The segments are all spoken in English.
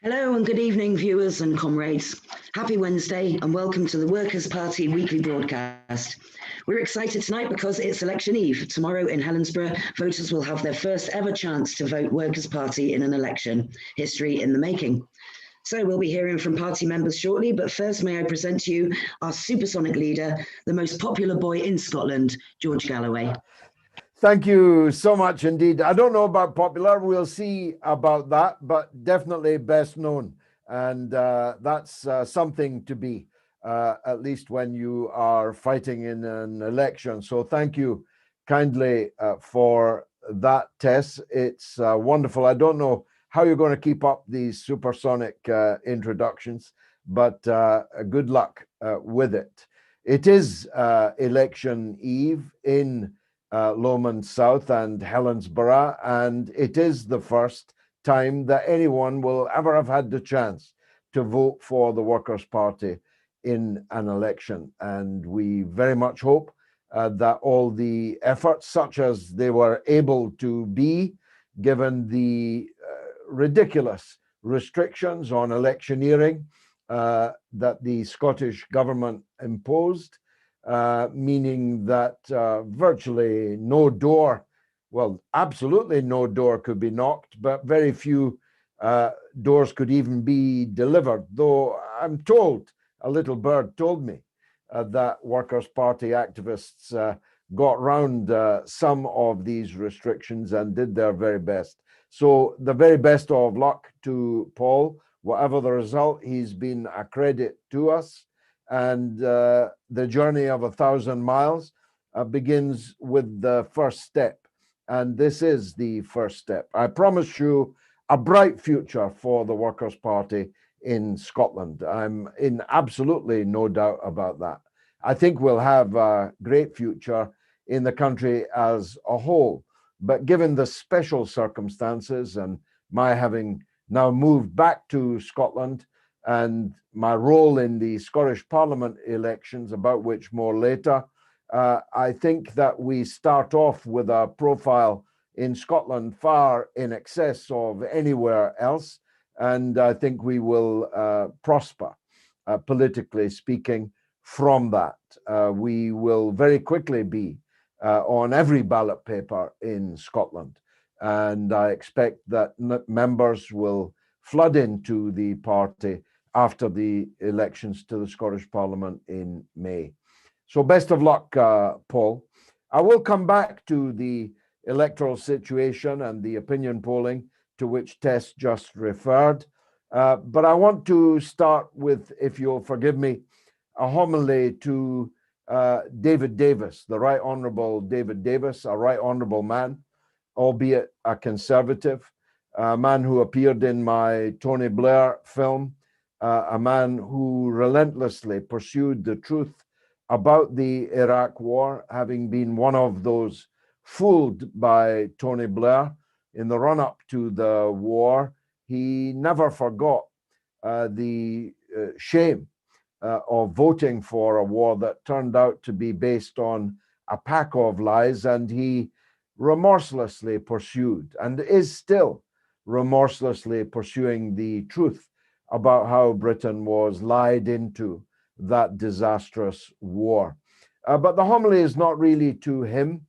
Hello and good evening, viewers and comrades. Happy Wednesday and welcome to the Workers' Party weekly broadcast. We're excited tonight because it's election eve. Tomorrow in Helensburgh, voters will have their first ever chance to vote Workers' Party in an election. History in the making. So we'll be hearing from party members shortly, but first may I present to you our supersonic leader, the most popular boy in Scotland, George Galloway. Thank you so much indeed. I don't know about popular, we'll see about that, but definitely best known. And that's something to be, at least when you are fighting in an election. So thank you kindly for that, Tess. It's wonderful. I don't know how you're going to keep up these supersonic introductions, but good luck with it. It is election eve in Lomond South and Helensburgh, and it is the first time that anyone will ever have had the chance to vote for the Workers' Party in an election. And we very much hope that all the efforts, such as they were able to be, given the ridiculous restrictions on electioneering that the Scottish government imposed, meaning that virtually no door, well, absolutely no door could be knocked, but very few doors could even be delivered. Though I'm told, a little bird told me that Workers' Party activists got round some of these restrictions and did their very best. So the very best of luck to Paul. Whatever the result, he's been a credit to us. And the journey of 1,000 miles begins with the first step. And this is the first step. I promise you a bright future for the Workers' Party in Scotland. I'm in absolutely no doubt about that. I think we'll have a great future in the country as a whole. But given the special circumstances and my having now moved back to Scotland, and my role in the Scottish Parliament elections, about which more later, I think that we start off with a profile in Scotland far in excess of anywhere else, and I think we will prosper, politically speaking, from that. We will very quickly be on every ballot paper in Scotland, and I expect that members will flood into the party after the elections to the Scottish Parliament in May. So best of luck, Paul. I will come back to the electoral situation and the opinion polling to which Tess just referred. But I want to start with, if you'll forgive me, a homily to David Davis, the Right Honourable David Davis, a right honourable man, albeit a Conservative, a man who appeared in my Tony Blair film, a man who relentlessly pursued the truth about the Iraq War, having been one of those fooled by Tony Blair in the run-up to the war. He never forgot the shame of voting for a war that turned out to be based on a pack of lies, and he remorselessly pursued, and is still remorselessly pursuing, the truth about how Britain was lied into that disastrous war. But the homily is not really to him,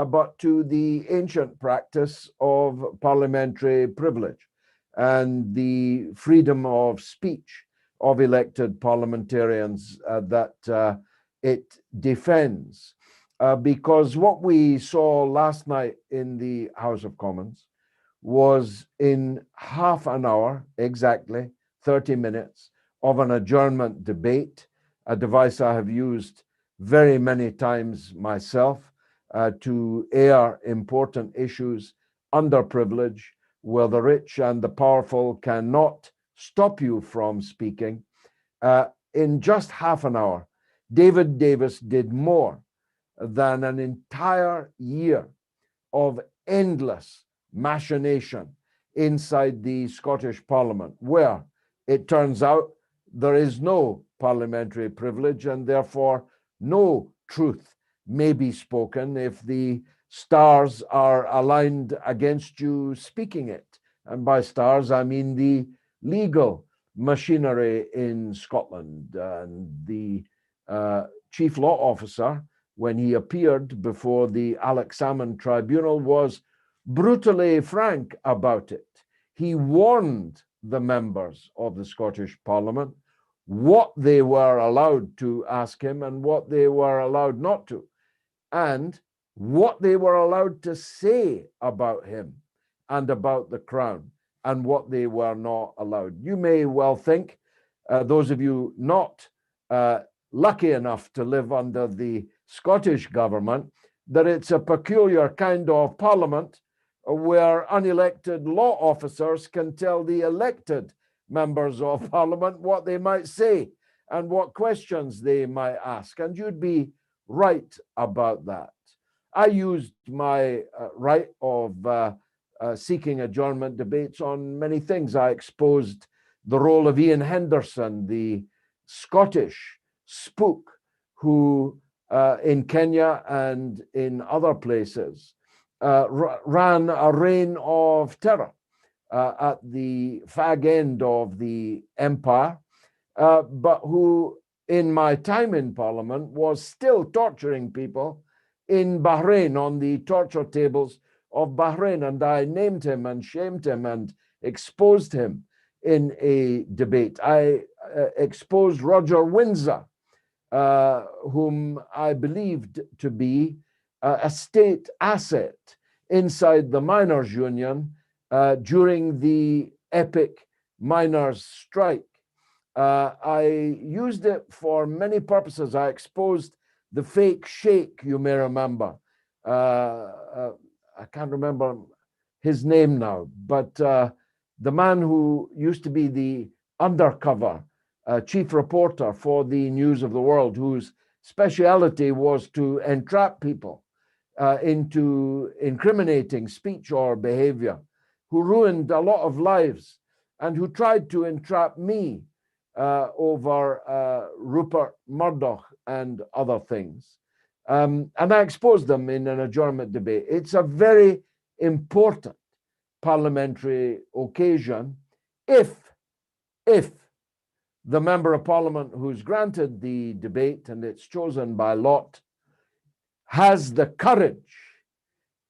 but to the ancient practice of parliamentary privilege and the freedom of speech of elected parliamentarians that it defends. Because what we saw last night in the House of Commons was, in half an hour, exactly 30 minutes of an adjournment debate, a device I have used very many times myself to air important issues, underprivilege, where the rich and the powerful cannot stop you from speaking. In just half an hour, David Davis did more than an entire year of endless machination inside the Scottish Parliament, where it turns out there is no parliamentary privilege, and therefore no truth may be spoken if the stars are aligned against you speaking it. And by stars, I mean the legal machinery in Scotland. And the chief law officer, when he appeared before the Alex Salmond tribunal, was brutally frank about it. He warned the members of the Scottish Parliament what they were allowed to ask him and what they were allowed not to, and what they were allowed to say about him and about the Crown, and what they were not allowed. You may well think, those of you not lucky enough to live under the Scottish government, that it's a peculiar kind of parliament where unelected law officers can tell the elected members of parliament what they might say and what questions they might ask. And you'd be right about that. I used my right of seeking adjournment debates on many things. I exposed the role of Ian Henderson, the Scottish spook who in Kenya and in other places ran a reign of terror at the fag end of the empire, but who in my time in Parliament was still torturing people in Bahrain, on the torture tables of Bahrain. And I named him and shamed him and exposed him in a debate. I exposed Roger Windsor, whom I believed to be a state asset inside the miners' union during the epic miners' strike. I used it for many purposes. I exposed the fake sheikh, you may remember. I can't remember his name now, but the man who used to be the undercover chief reporter for the News of the World, whose speciality was to entrap people into incriminating speech or behavior, who ruined a lot of lives and who tried to entrap me over Rupert Murdoch and other things. And I exposed them in an adjournment debate. It's a very important parliamentary occasion if the member of parliament who's granted the debate, and it's chosen by lot, has the courage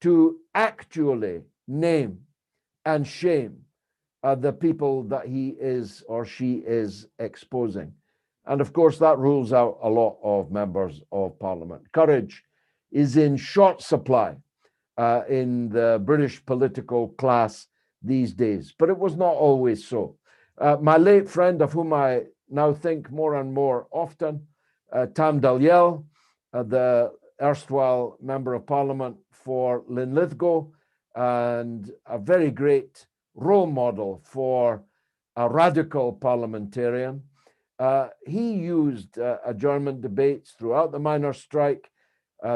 to actually name and shame the people that he is or she is exposing. And of course, that rules out a lot of members of parliament. Courage is in short supply in the British political class these days, but it was not always so. My late friend, of whom I now think more and more often, Tam Dalyell, the erstwhile member of parliament for Linlithgow, and a very great role model for a radical parliamentarian. He used adjournment debates throughout the miners' strike,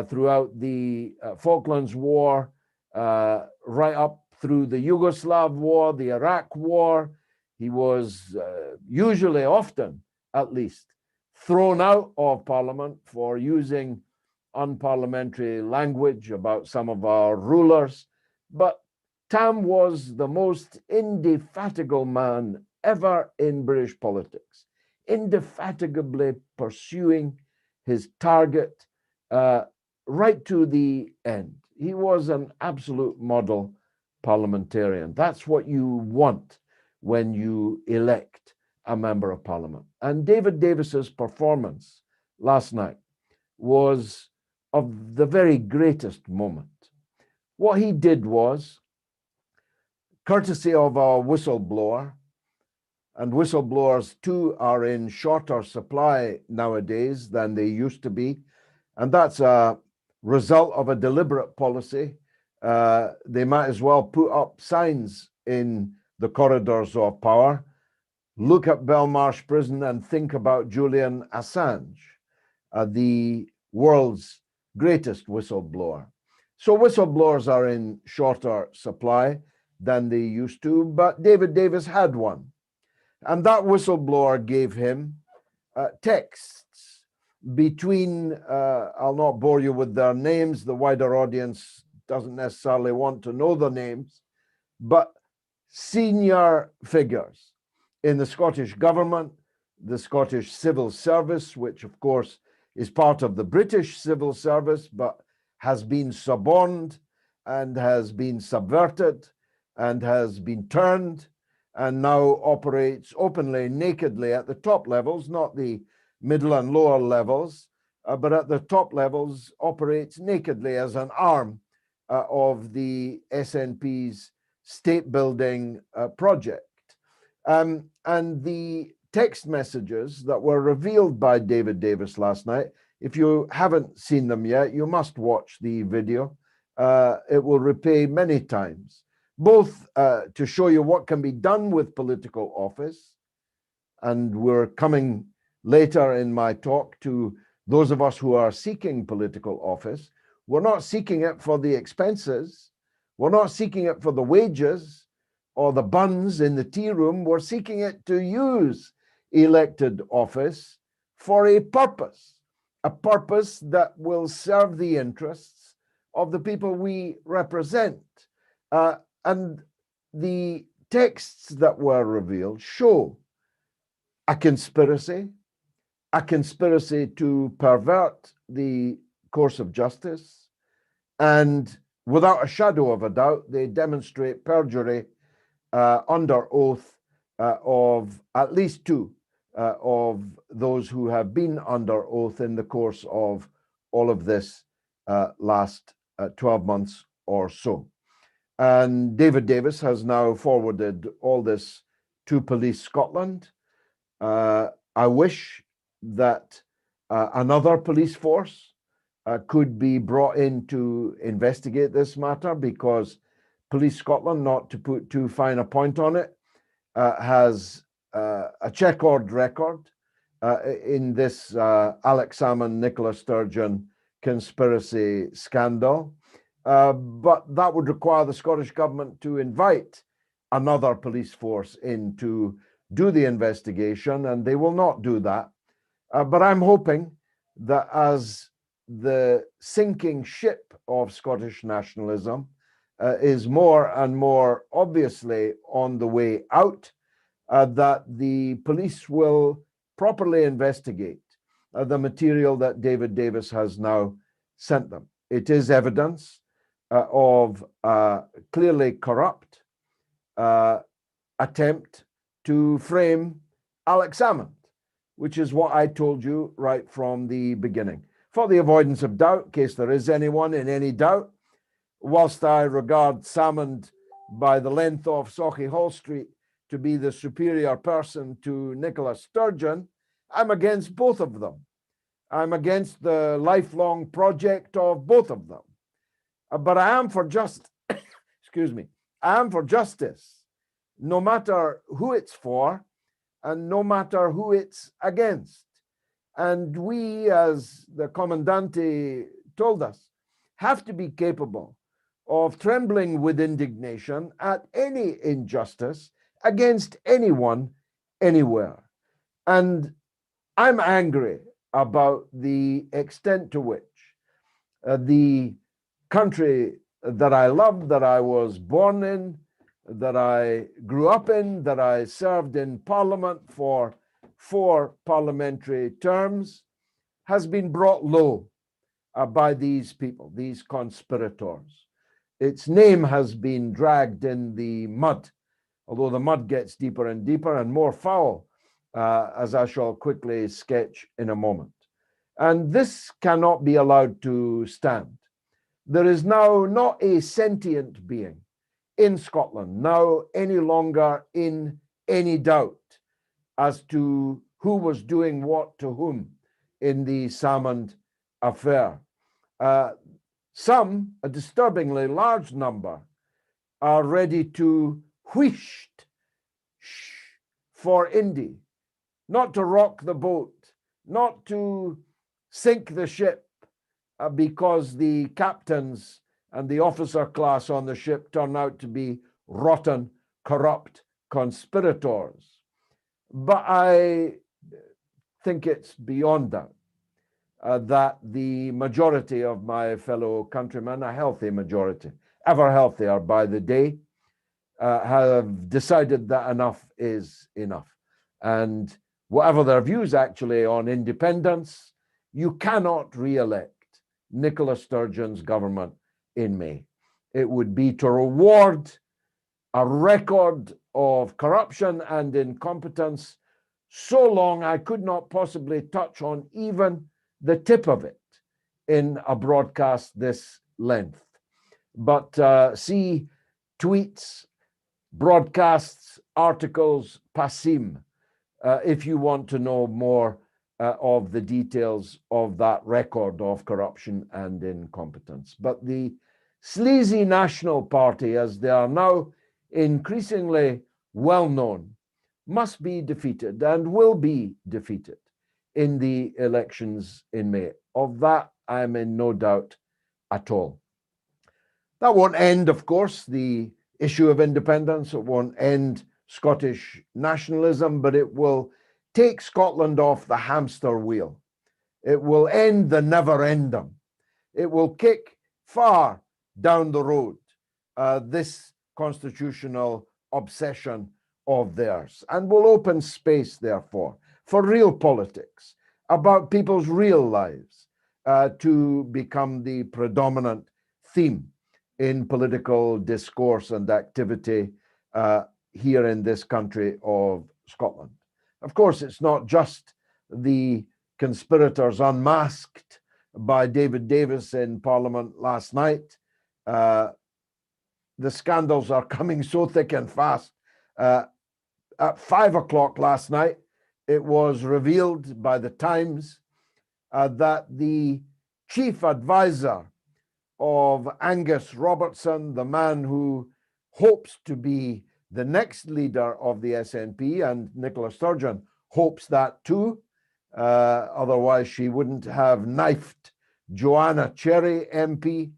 throughout the Falklands War, right up through the Yugoslav War, the Iraq War. He was usually, often at least, thrown out of Parliament for using unparliamentary language about some of our rulers. But Tam was the most indefatigable man ever in British politics, indefatigably pursuing his target right to the end. He was an absolute model parliamentarian. That's what you want when you elect a member of parliament. And David Davis's performance last night was of the very greatest moment. What he did was, courtesy of a whistleblower, and whistleblowers too are in shorter supply nowadays than they used to be, and that's a result of a deliberate policy. They might as well put up signs in the corridors of power. Look at Belmarsh Prison and think about Julian Assange, the world's greatest whistleblower. So whistleblowers are in shorter supply than they used to, but David Davis had one. And that whistleblower gave him texts between, I'll not bore you with their names, the wider audience doesn't necessarily want to know the names, but senior figures in the Scottish government, the Scottish civil service, which of course is part of the British civil service, but has been suborned and has been subverted and has been turned and now operates openly, nakedly at the top levels, not the middle and lower levels, but at the top levels operates nakedly as an arm of the SNP's state building project. And the text messages that were revealed by David Davis last night, if you haven't seen them yet, you must watch the video. It will repay many times, both to show you what can be done with political office, and we're coming later in my talk to those of us who are seeking political office. We're not seeking it for the expenses. We're not seeking it for the wages or the buns in the tea room. We're seeking it to use elected office for a purpose that will serve the interests of the people we represent. And the texts that were revealed show a conspiracy to pervert the course of justice, and without a shadow of a doubt, they demonstrate perjury under oath of at least two of those who have been under oath in the course of all of this last 12 months or so. And David Davis has now forwarded all this to Police Scotland. I wish that another police force could be brought in to investigate this matter, because Police Scotland, not to put too fine a point on it, has a checkered record in this Alex Salmond, Nicola Sturgeon conspiracy scandal. But that would require the Scottish government to invite another police force in to do the investigation, and they will not do that. But I'm hoping that as the sinking ship of Scottish nationalism is more and more obviously on the way out, that the police will properly investigate the material that David Davis has now sent them. It is evidence of clearly corrupt attempt to frame Alex Salmond, which is what I told you right from the beginning. For the avoidance of doubt, in case there is anyone in any doubt, whilst I regard Salmond by the length of Sauchiehall Street to be the superior person to Nicola Sturgeon, I'm against both of them. I'm against the lifelong project of both of them. But I am for excuse me, I am for justice, no matter who it's for and no matter who it's against. And we, as the Commandante told us, have to be capable of trembling with indignation at any injustice against anyone, anywhere. And I'm angry about the extent to which the country that I love, that I was born in, that I grew up in, that I served in Parliament for 4 parliamentary terms, has been brought low by these people, these conspirators. Its name has been dragged in the mud, although the mud gets deeper and deeper and more foul, as I shall quickly sketch in a moment. And this cannot be allowed to stand. There is now not a sentient being in Scotland now any longer in any doubt as to who was doing what to whom in the Salmond affair. Some, a disturbingly large number, are ready to wheesht for Indy, not to rock the boat, not to sink the ship, because the captains and the officer class on the ship turn out to be rotten, corrupt conspirators. But I think it's beyond doubt that the majority of my fellow countrymen, a healthy majority, ever healthier by the day, have decided that enough is enough. And whatever their views actually on independence, you cannot re-elect Nicola Sturgeon's government in May. It would be to reward a record of corruption and incompetence so long I could not possibly touch on even the tip of it in a broadcast this length. But see tweets, broadcasts, articles, passim, if you want to know more of the details of that record of corruption and incompetence. But the sleazy National Party, as they are now increasingly well known, must be defeated and will be defeated in the elections in May. Of that, I'm in no doubt at all. That won't end, of course, the issue of independence. It won't end Scottish nationalism, but it will take Scotland off the hamster wheel. It will end the never-ending. It will kick far down the road this constitutional obsession of theirs, and will open space, therefore, for real politics about people's real lives to become the predominant theme in political discourse and activity here in this country of Scotland. Of course, it's not just the conspirators unmasked by David Davis in Parliament last night. The scandals are coming so thick and fast. At 5 o'clock last night, it was revealed by the Times that the chief advisor of Angus Robertson, the man who hopes to be the next leader of the SNP, and Nicola Sturgeon hopes that too, otherwise she wouldn't have knifed Joanna Cherry MP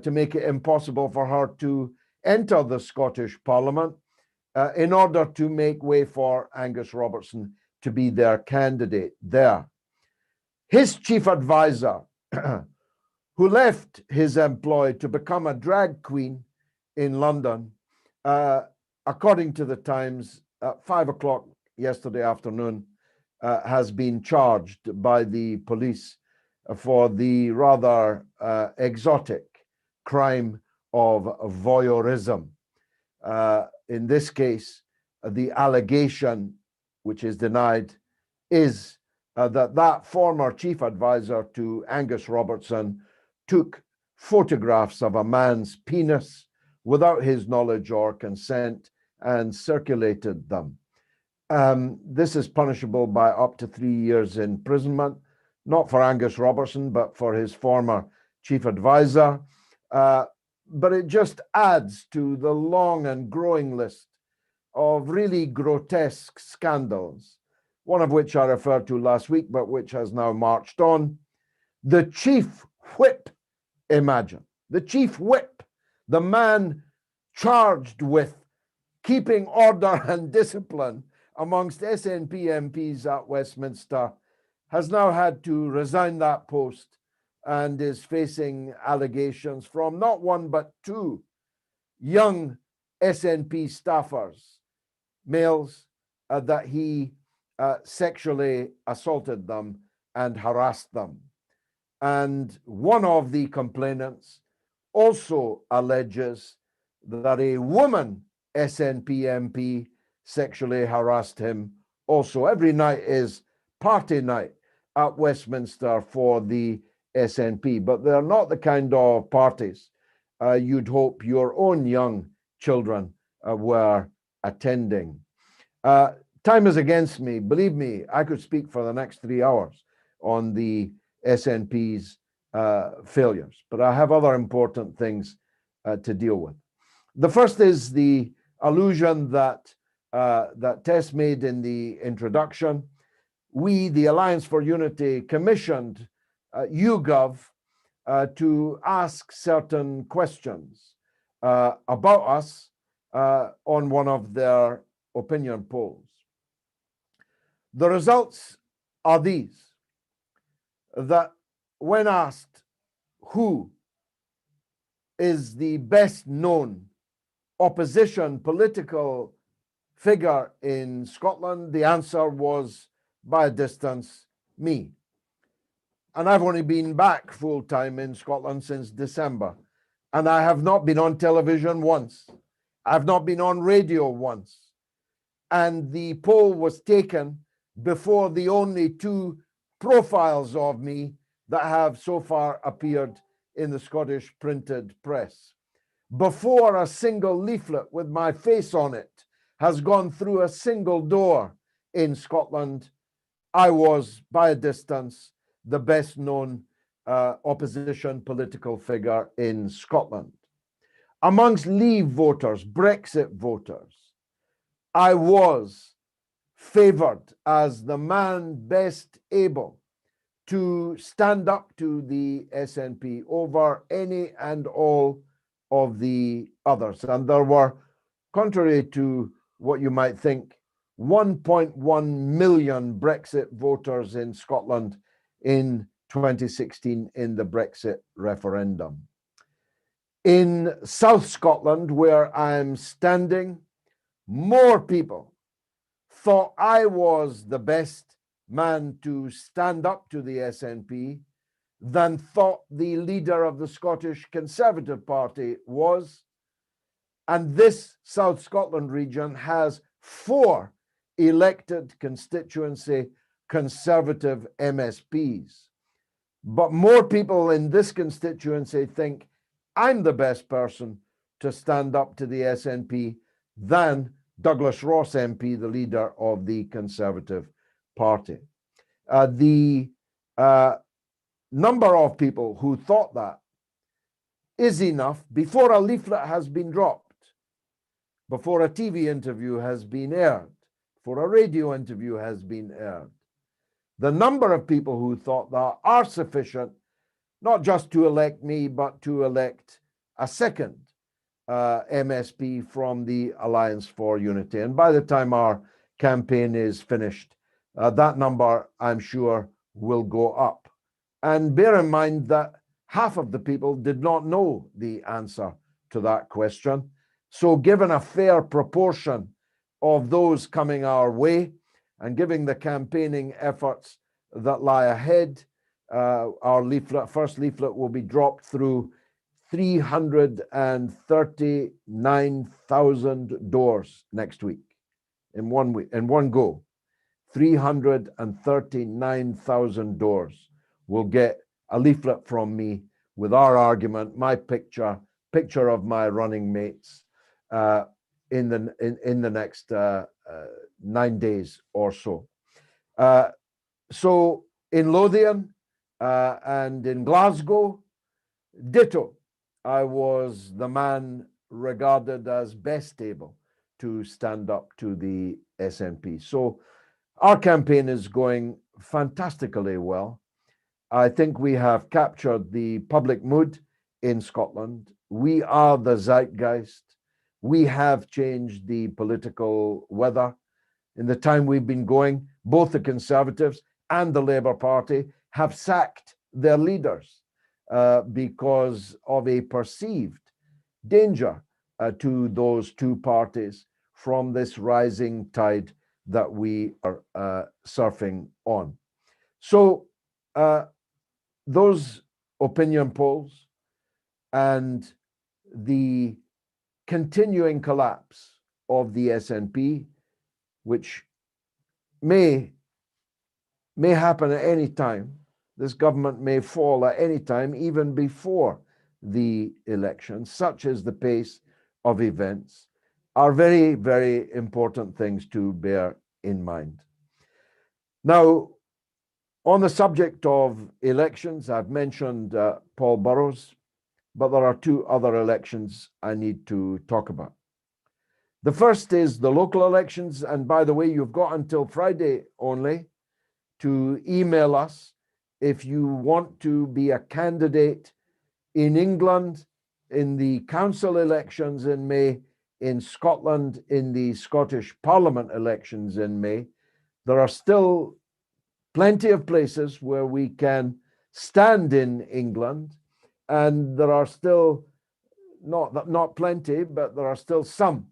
to make it impossible for her to enter the Scottish Parliament in order to make way for Angus Robertson to be their candidate there. His chief advisor, who left his employ to become a drag queen in London, according to the Times, at 5 o'clock yesterday afternoon, has been charged by the police for the rather exotic crime of voyeurism. In this case, the allegation, which is denied, is that former chief advisor to Angus Robertson took photographs of a man's penis without his knowledge or consent and circulated them. This is punishable by up to 3 years imprisonment, not for Angus Robertson, but for his former chief advisor. But it just adds to the long and growing list of really grotesque scandals, one of which I referred to last week, but which has now marched on. The chief whip, imagine, the chief whip, the man charged with keeping order and discipline amongst SNP MPs at Westminster, has now had to resign that post and is facing allegations from not one but two young SNP staffers, males, that he sexually assaulted them and harassed them. And one of the complainants also alleges that a woman SNP MP sexually harassed him also. Every night is party night at Westminster for the SNP, but they're not the kind of parties you'd hope your own young children were attending. Time is against me. Believe me, I could speak for the next 3 hours on the SNP's failures, but I have other important things to deal with. The first is the allusion that Tess made in the introduction. We, the Alliance for Unity, commissioned YouGov to ask certain questions about us on one of their opinion polls. The results are these: that when asked who is the best known opposition political figure in Scotland? The answer was, by a distance, me. And I've only been back full-time in Scotland since December. And I have not been on television once. I've not been on radio once. And the poll was taken before the only two profiles of me that have so far appeared in the Scottish printed press. Before a single leaflet with my face on it has gone through a single door in Scotland, I was, by a distance, the best known opposition political figure in Scotland. Amongst Leave voters, Brexit voters, I was favoured as the man best able to stand up to the SNP over any and all of the others. And there were, contrary to what you might think, 1.1 million Brexit voters in Scotland in 2016 in the Brexit referendum. In South Scotland, where I'm standing, more people thought I was the best man to stand up to the SNP than thought the leader of the Scottish Conservative Party was. And this South Scotland region has 4 elected constituency Conservative MSPs. But more people in this constituency think I'm the best person to stand up to the SNP than Douglas Ross MP, the leader of the Conservative Party. The number of people who thought that is enough before a leaflet has been dropped, before a TV interview has been aired, before a radio interview has been aired. The number of people who thought that are sufficient, not just to elect me, but to elect a second MSP from the Alliance for Unity. And by the time our campaign is finished, that number, I'm sure, will go up. And bear in mind that half of the people did not know the answer to that question. So given a fair proportion of those coming our way and giving the campaigning efforts that lie ahead, our first leaflet will be dropped through 339,000 doors next week, in one go. 339,000 doors will get a leaflet from me with our argument, my picture of my running mates in the next 9 days or so. So in Lothian and in Glasgow, ditto. I was the man regarded as best able to stand up to the SNP. So our campaign is going fantastically well. I think we have captured the public mood in Scotland. We are the zeitgeist. We have changed the political weather. In the time we've been going, both the Conservatives and the Labour Party have sacked their leaders because of a perceived danger to those two parties from this rising tide that we are surfing on. So those opinion polls and the continuing collapse of the SNP, which may happen at any time. This government may fall at any time, even before the election. Such is the pace of events, are very, very important things to bear in mind. Now, on the subject of elections, I've mentioned Paul Burrows, but there are 2 other elections I need to talk about. The first is the local elections, and by the way, you've got until Friday only to email us if you want to be a candidate in England in the council elections in May, in Scotland in the Scottish Parliament elections in May. There are still plenty of places where we can stand in England, and there are still not plenty, but there are still some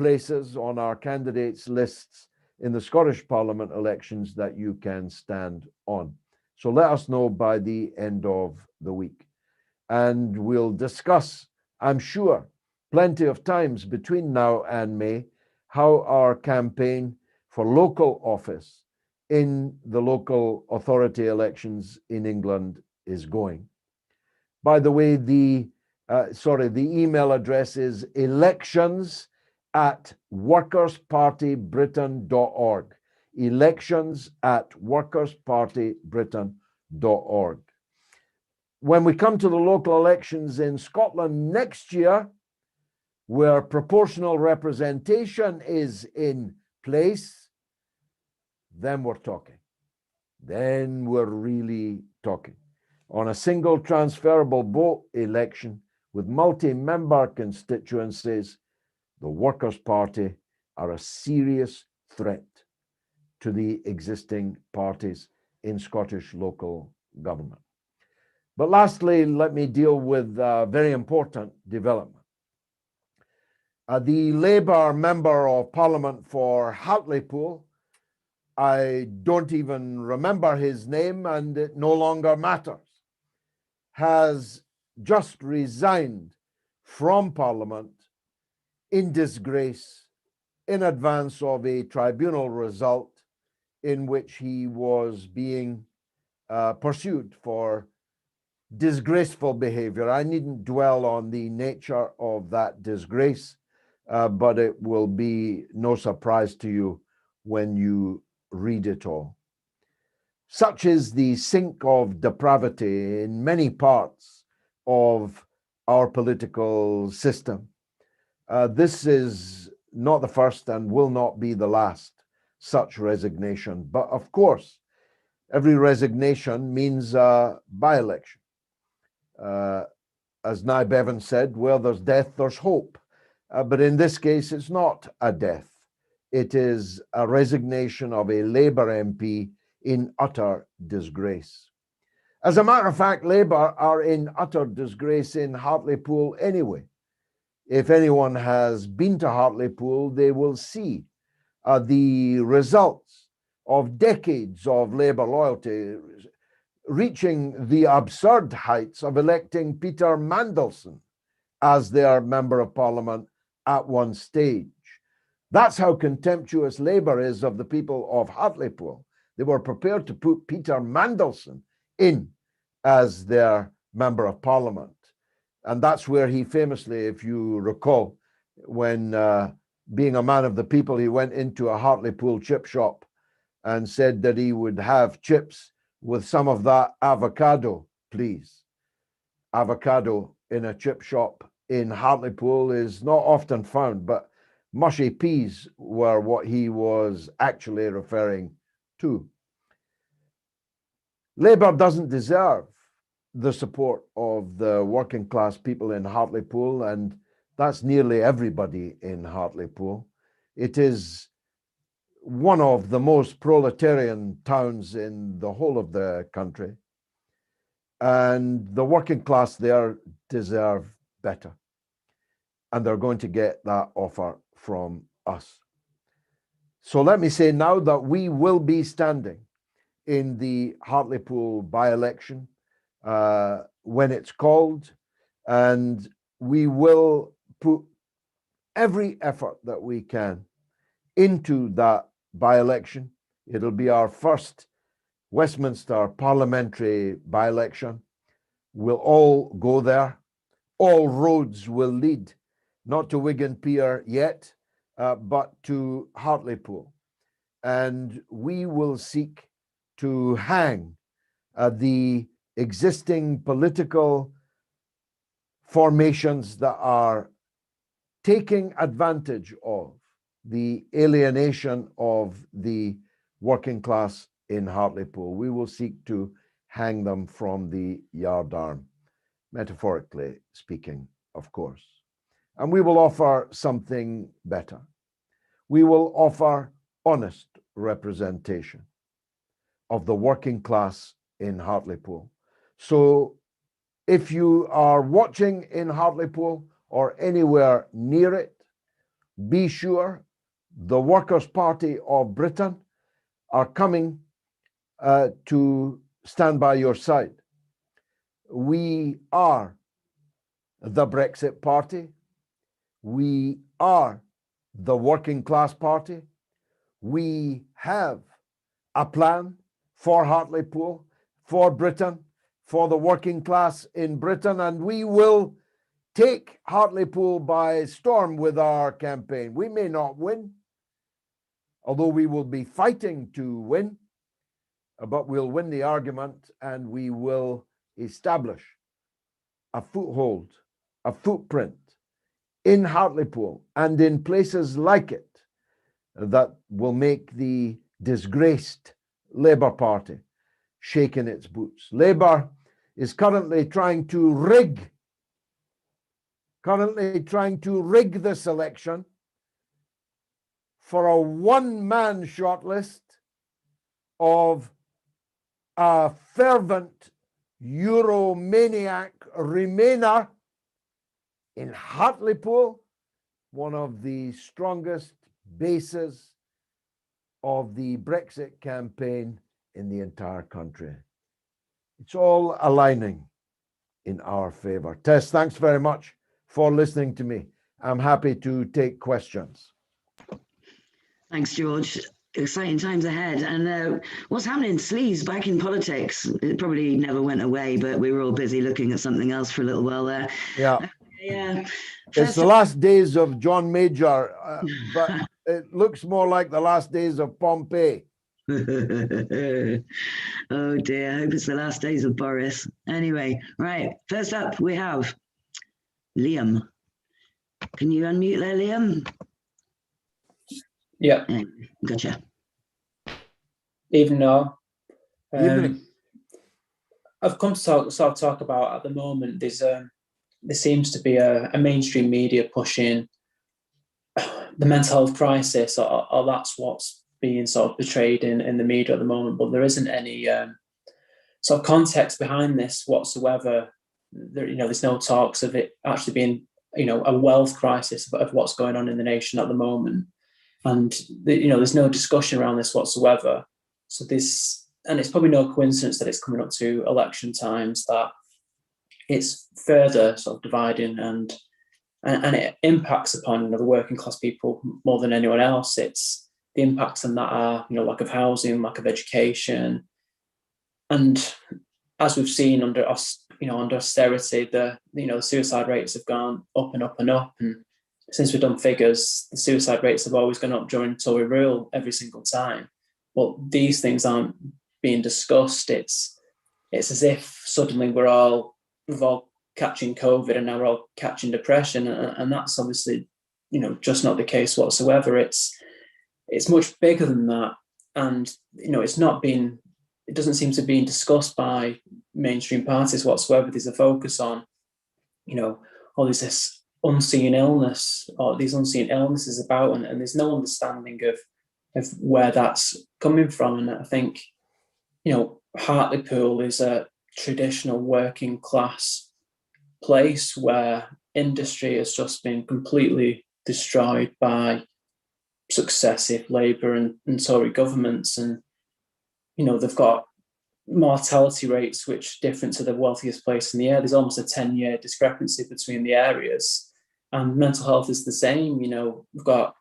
places on our candidates lists in the Scottish Parliament elections that you can stand on. So let us know by the end of the week. And we'll discuss, I'm sure, plenty of times between now and May, how our campaign for local office in the local authority elections in England is going. By the way, the email address is elections@workerspartybritain.org. elections@workerspartybritain.org. When we come to the local elections in Scotland next year, where proportional representation is in place, then we're talking. Then we're really talking. On a single transferable vote election with multi-member constituencies, the Workers' Party are a serious threat to the existing parties in Scottish local government. But lastly, let me deal with a very important development. The Labour Member of Parliament for Hartlepool, I don't even remember his name and it no longer matters, has just resigned from Parliament in disgrace in advance of a tribunal result in which he was being pursued for disgraceful behavior. I needn't dwell on the nature of that disgrace, but it will be no surprise to you when you read it all. Such is the sink of depravity in many parts of our political system. This is not the first and will not be the last such resignation. But of course, every resignation means a by-election. As Nye Bevan said, where there's death, there's hope. But in this case, it's not a death. It is a resignation of a Labour MP in utter disgrace. As a matter of fact, Labour are in utter disgrace in Hartlepool anyway. If anyone has been to Hartlepool, they will see the results of decades of Labour loyalty, reaching the absurd heights of electing Peter Mandelson as their Member of Parliament at one stage. That's how contemptuous Labour is of the people of Hartlepool. They were prepared to put Peter Mandelson in as their Member of Parliament. And that's where he famously, if you recall, when being a man of the people, he went into a Hartlepool chip shop and said that he would have chips with some of that avocado, please. Avocado in a chip shop in Hartlepool is not often found, but mushy peas were what he was actually referring to. Labour doesn't deserve the support of the working class people in Hartlepool, and that's nearly everybody in Hartlepool. It is one of the most proletarian towns in the whole of the country, and the working class there deserve better, and they're going to get that offer from us. So let me say now that we will be standing in the Hartlepool by-election when it's called, and we will put every effort that we can into that by-election. It'll be our first Westminster Parliamentary by-election. We'll all go there. All roads will lead, not to Wigan Pier yet, but to Hartlepool. And we will seek to hang the existing political formations that are taking advantage of the alienation of the working class in Hartlepool. We will seek to hang them from the yardarm, metaphorically speaking, of course. And we will offer something better. We will offer honest representation of the working class in Hartlepool. So if you are watching in Hartlepool or anywhere near it, be sure the Workers' Party of Britain are coming to stand by your side. We are the Brexit Party. We are the working class party. We have a plan for Hartlepool, for Britain, for the working class in Britain, and we will take Hartlepool by storm with our campaign. We may not win, although we will be fighting to win, but we'll win the argument and we will establish a foothold, a footprint in Hartlepool and in places like it that will make the disgraced Labour Party shake in its boots. Labour is currently trying to rig this election for a one-man shortlist of a fervent Euromaniac Remainer in Hartlepool, one of the strongest bases of the Brexit campaign in the entire country. It's all aligning in our favor. Tess, thanks very much for listening to me. I'm happy to take questions. Thanks, George. Exciting times ahead. And what's happening? Sleaze back in politics. It probably never went away, but we were all busy looking at something else for a little while there. Yeah. Yeah. It's the last days of John Major, but it looks more like the last days of Pompeii. Oh dear, I hope it's the last days of Boris. Anyway, right, first up we have Liam. Can you unmute there, Liam? Yeah. Gotcha. Even though Evening. I've come to talk about at the moment, there seems to be a mainstream media pushing the mental health crisis, or that's what's being sort of portrayed in the media at the moment, but there isn't any sort of context behind this whatsoever. There's no talks of it actually being, a wealth crisis of what's going on in the nation at the moment. And, there's no discussion around this whatsoever. So and it's probably no coincidence that it's coming up to election times, that it's further sort of dividing and it impacts upon the working class people more than anyone else. It's the impacts on that are lack of housing, lack of education, and as we've seen under austerity, the suicide rates have gone up and up and up. And since we've done figures, the suicide rates have always gone up during Tory rule every single time. Well, these things aren't being discussed. It's as if suddenly we're all catching COVID and now we're all catching depression, and that's obviously just not the case whatsoever. It's much bigger than that, and it doesn't seem to be discussed by mainstream parties whatsoever. There's a focus on this unseen illness or these unseen illnesses about, and there's no understanding of where that's coming from. And I think Hartlepool is a traditional working class place where industry has just been completely destroyed by successive Labour and Tory governments, and they've got mortality rates which are different to the wealthiest place in the air. There's almost a 10-year discrepancy between the areas, and mental health is the same. We've got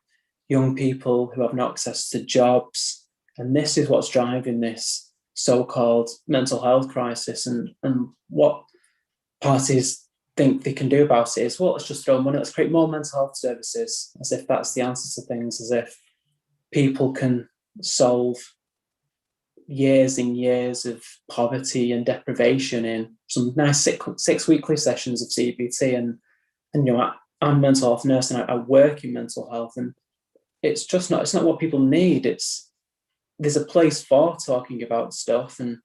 young people who have no access to jobs, and this is what's driving this so-called mental health crisis. And what parties think they can do about it is, well, let's just throw money, let's create more mental health services, as if that's the answer to things, as if people can solve years and years of poverty and deprivation in some nice six weekly sessions of CBT. And I'm a mental health nurse and I work in mental health, and it's not what people need. There's a place for talking about stuff and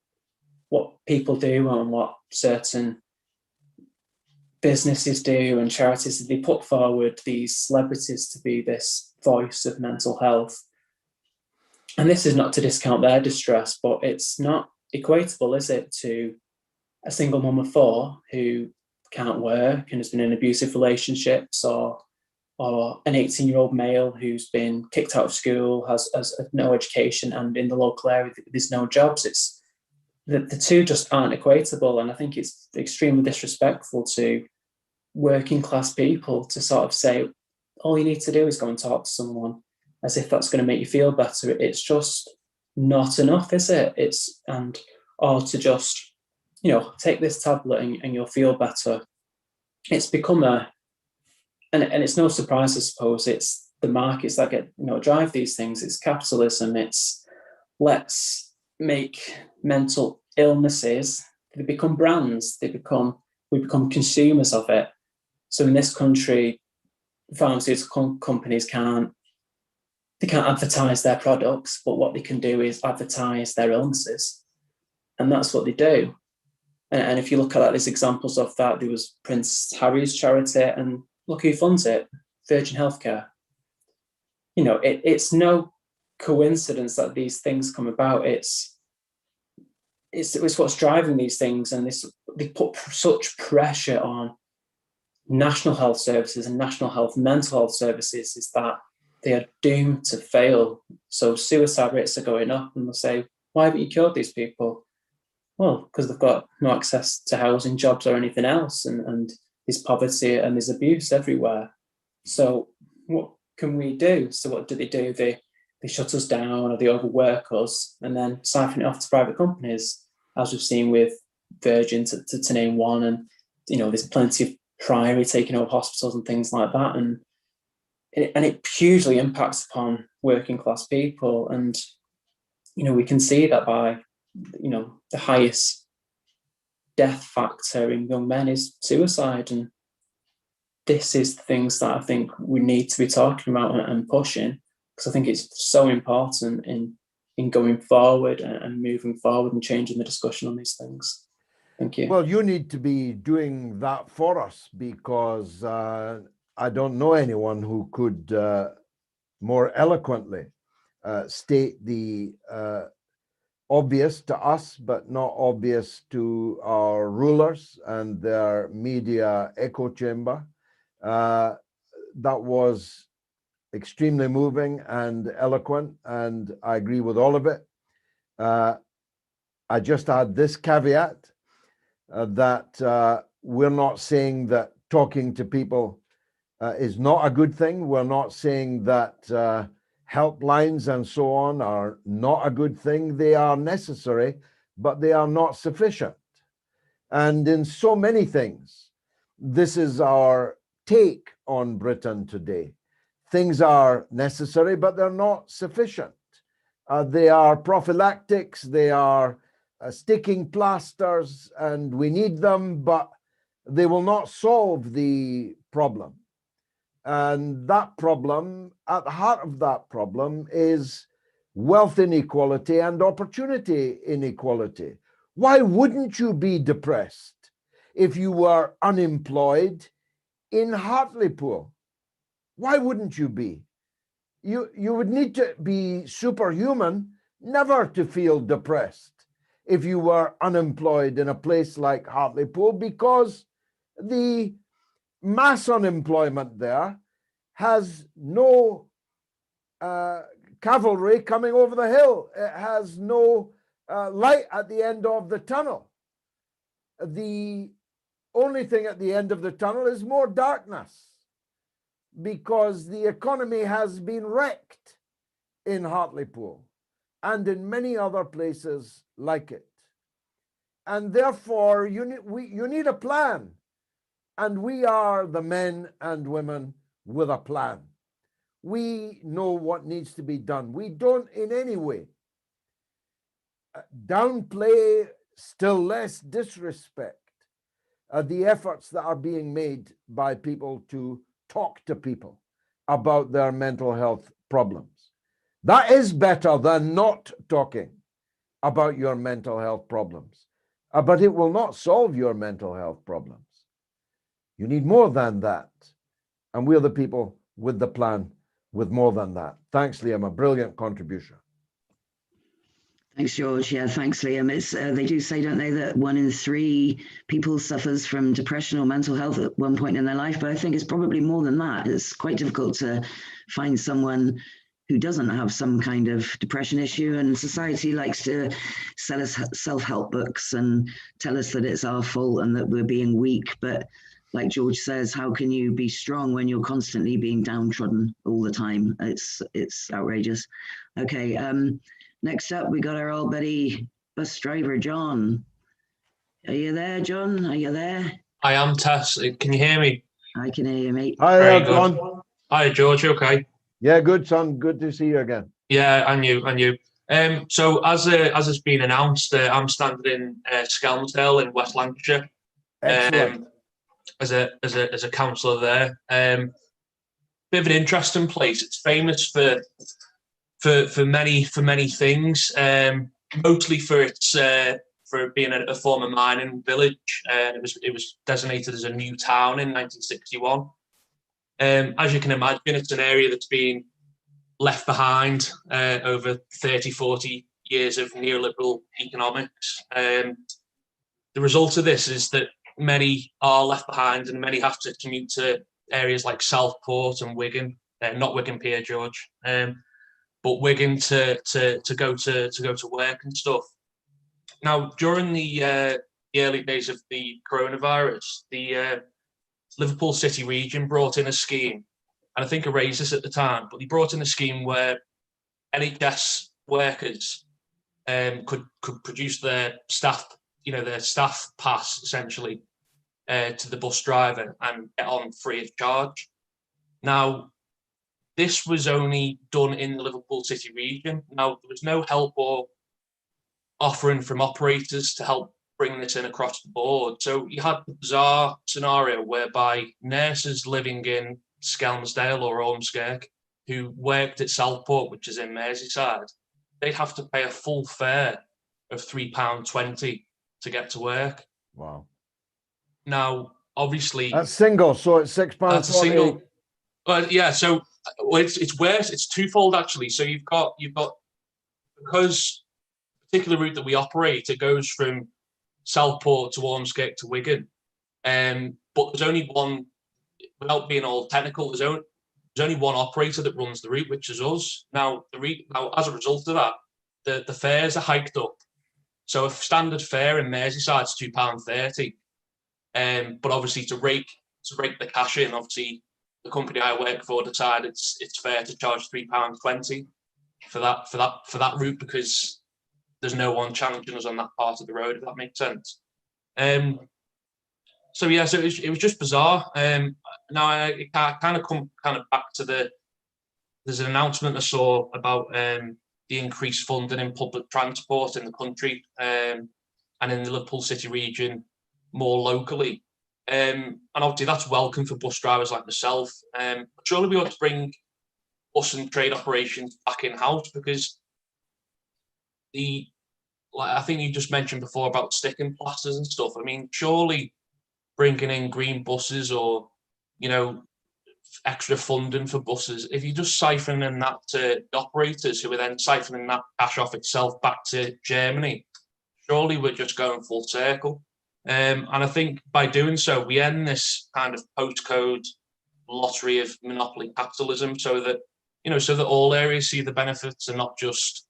what people do and what certain businesses do and charities. They put forward these celebrities to be this voice of mental health. And this is not to discount their distress, but it's not equatable, is it, to a single mum of four who can't work and has been in abusive relationships, or or an 18-year-old male who's been kicked out of school, has no education, and in the local area there's no jobs. It's the two just aren't equatable, and I think it's extremely disrespectful to working class people to sort of say all you need to do is go and talk to someone, as if that's going to make you feel better. It's just not enough, is it? Or to just, take this tablet and you'll feel better. It's become and it's no surprise, I suppose. It's the markets that drive these things. It's capitalism. It's let's make mental illnesses. They become brands. We become consumers of it. So in this country, pharmaceutical companies can't advertise their products, but what they can do is advertise their illnesses, and that's what they do. And if you look at there's examples of that. There was Prince Harry's charity, and look who funds it: Virgin Healthcare. It's no coincidence that these things come about. It's what's driving these things, and they put such pressure on national health services and national health mental health services, is that they are doomed to fail. So suicide rates are going up, and they'll say, why haven't you cured these people? Well, because they've got no access to housing, jobs, or anything else, and there's poverty and there's abuse everywhere. So what can we do? So what do? They shut us down, or they overwork us, and then siphon it off to private companies, as we've seen with Virgin, to name one. And there's plenty of Priory taking over hospitals and things like that, and it hugely impacts upon working class people. And we can see that by the highest death factor in young men is suicide, and this is the things that I think we need to be talking about and pushing, because I think it's so important in going forward and moving forward and changing the discussion on these things. Thank you. Well, you need to be doing that for us, because I don't know anyone who could more eloquently state the obvious to us, but not obvious to our rulers and their media echo chamber. That was extremely moving and eloquent, and I agree with all of it. I just add this caveat, that we're not saying that talking to people is not a good thing. We're not saying that helplines and so on are not a good thing. They are necessary, but they are not sufficient. And in so many things, this is our take on Britain today. Things are necessary, but they're not sufficient. They are prophylactics, they are sticking plasters, and we need them, but they will not solve the problem. And that problem, at the heart of that problem, is wealth inequality and opportunity inequality. Why wouldn't you be depressed if you were unemployed in Hartlepool? Why wouldn't you be? You would need to be superhuman never to feel depressed if you were unemployed in a place like Hartlepool, because the mass unemployment there has no cavalry coming over the hill. It has no light at the end of the tunnel. The only thing at the end of the tunnel is more darkness, because the economy has been wrecked in Hartlepool and in many other places like it. And therefore, you need a plan. And we are the men and women with a plan. We know what needs to be done. We don't in any way downplay, still less disrespect, the efforts that are being made by people to talk to people about their mental health problems. That is better than not talking about your mental health problems, but it will not solve your mental health problems. You need more than that. And we're the people with the plan with more than that. Thanks, Liam, a brilliant contribution. Thanks, George. Yeah, thanks, Liam. It's they do say, don't they, that 1 in 3 people suffers from depression or mental health at one point in their life, but I think it's probably more than that. It's quite difficult to find someone who doesn't have some kind of depression issue, and society likes to sell us self-help books and tell us that it's our fault and that we're being weak. But like George says, how can you be strong when you're constantly being downtrodden all the time? It's outrageous. Okay. Next up, we got our old buddy bus driver, John. Are you there, John? Are you there? I am, Tess. Can you hear me? I can hear you, mate. Hi there, John. Hi, George. You okay? Yeah, good, son. Good to see you again. Yeah, and you. So as has been announced, I'm standing in Skelmersdale in West Lancashire. Excellent. As a councillor there. Bit of an interesting place. It's famous for many things. Mostly for its for being a former mining village. It was designated as a new town in 1961. As you can imagine, it's an area that's been left behind over 30, 40 years of neoliberal economics. The result of this is that many are left behind and many have to commute to areas like Southport and Wigan, not Wigan Pier, George, but Wigan to go to work and stuff. Now, during the early days of the coronavirus, the Liverpool City region brought in a scheme, and I think I raised this at the time, but they brought in a scheme where NHS workers could produce their staff pass essentially to the bus driver and get on free of charge. Now, this was only done in the Liverpool City region. Now, there was no help or offering from operators to help bring this in across the board. So you had the bizarre scenario whereby nurses living in Skelmersdale or Ormskirk who worked at Southport, which is in Merseyside, they'd have to pay a full fare of £3.20 to get to work. Wow. Now, obviously, that's single, so it's £6. That's a single. But yeah, so it's worse. It's twofold actually. So you've got because the particular route that we operate, it goes from Southport to Ormskirk to Wigan, but there's only one. Without being all technical, there's only one operator that runs the route, which is us. Now, as a result of that, the fares are hiked up. So a standard fare in Merseyside is £2.30. But obviously to rake the cash in, obviously the company I work for decided it's fair to charge £3.20 for that route because there's no one challenging us on that part of the road, if that makes sense. So yeah, so it was just bizarre. Now I kind of come back to there's an announcement I saw about the increased funding in public transport in the country and in the Liverpool City region more locally. And obviously that's welcome for bus drivers like myself. Surely we ought to bring bus and trade operations back in-house because I think you just mentioned before about sticking plasters and stuff. I mean, surely bringing in green buses or, extra funding for buses, if you just siphoning that to the operators who are then siphoning that cash off itself back to Germany, surely we're just going full circle. And I think by doing so, we end this kind of postcode lottery of monopoly capitalism so that all areas see the benefits and not just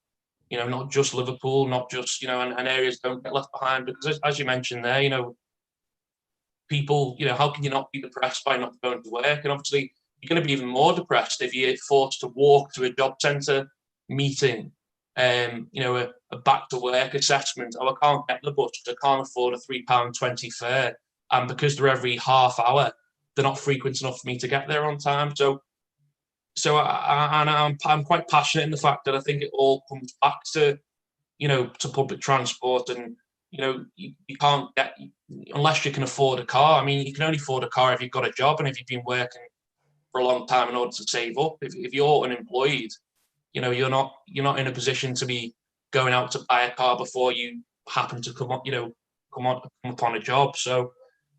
Liverpool, not just, and areas don't get left behind. Because as you mentioned there, people, how can you not be depressed by not going to work? And obviously you're going to be even more depressed if you're forced to walk to a job centre meeting, a back to work assessment. Oh, I can't get the bus, I can't afford a £3.20 fare. And because they're every half hour, they're not frequent enough for me to get there on time. So I'm quite passionate in the fact that I think it all comes back to, to public transport. And, you can't get, unless you can afford a car. I mean, you can only afford a car if you've got a job and if you've been working for a long time in order to save up. If you're unemployed, you're not in a position to be going out to buy a car before you happen to come upon a job. So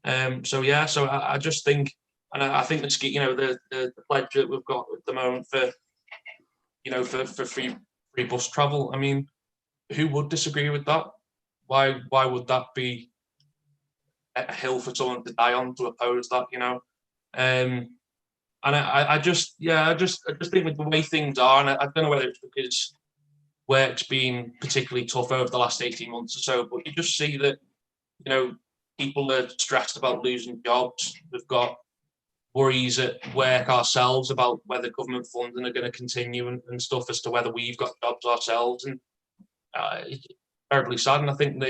I just think, and I think that's, the pledge that we've got at the moment for free bus travel. I mean, who would disagree with that? Why would that be a hill for someone to die on, to oppose that, you know? And I just think with the way things are, and I don't know whether it's because work's been particularly tough over the last 18 months or so, but you just see that, you know, people are stressed about losing jobs. We've got worries at work ourselves about whether government funding are going to continue and stuff, as to whether we've got jobs ourselves. And it's terribly sad. And I think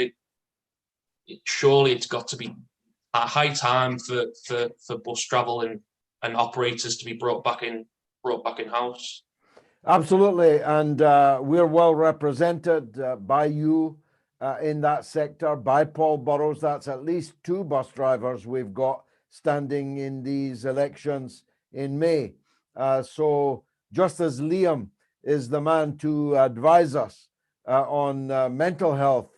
surely it's got to be a high time for bus travel and operators to be brought back in house. Absolutely, and we're well represented by you in that sector, by Paul Burrows. That's at least 2 bus drivers we've got standing in these elections in May. So just as Liam is the man to advise us on mental health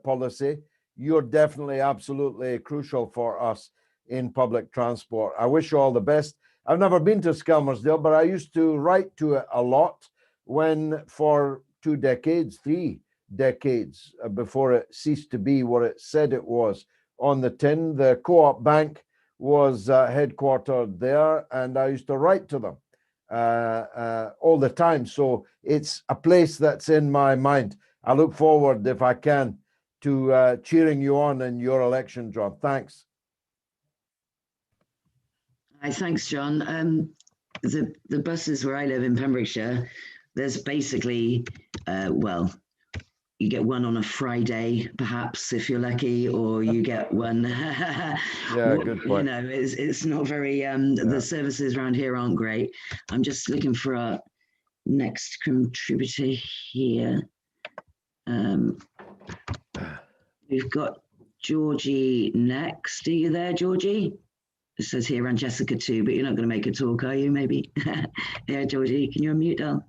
policy, you're definitely absolutely crucial for us in public transport. I wish you all the best. I've never been to Skelmersdale, but I used to write to it a lot when, for 2 decades, 3 decades, before it ceased to be what it said it was on the tin, the Co-op Bank was headquartered there, and I used to write to them all the time. So it's a place that's in my mind. I look forward, if I can, to cheering you on in your election, John. Thanks. Hi, thanks, John. The buses where I live in Pembrokeshire, there's basically, well, you get one on a Friday, perhaps, if you're lucky, or you get one. Yeah, good point. You know, it's not very. The services around here aren't great. I'm just looking for our next contributor here. We've got Georgie next. Are you there, Georgie? It says here, and Jessica too, but you're not going to make a talk, are you? Maybe. Yeah, Georgie, can you unmute, Del?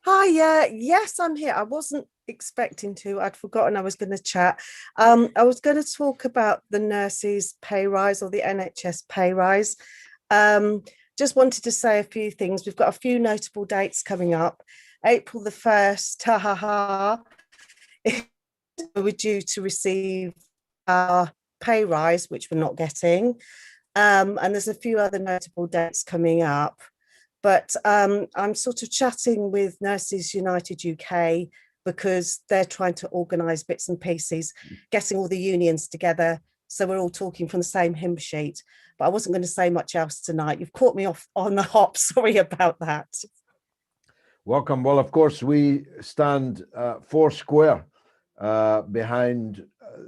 Hi, yes, I'm here. I wasn't expecting to. I'd forgotten I was going to chat. I was going to talk about the nurses' pay rise, or the NHS pay rise. Just wanted to say a few things. We've got a few notable dates coming up. April the 1st, we're due to receive our pay rise, which we're not getting. And there's a few other notable dates coming up. But I'm sort of chatting with Nurses United UK, because they're trying to organise bits and pieces, getting all the unions together, so we're all talking from the same hymn sheet. But I wasn't going to say much else tonight. You've caught me off on the hop. Sorry about that. Welcome. Well, of course, we stand 4 square behind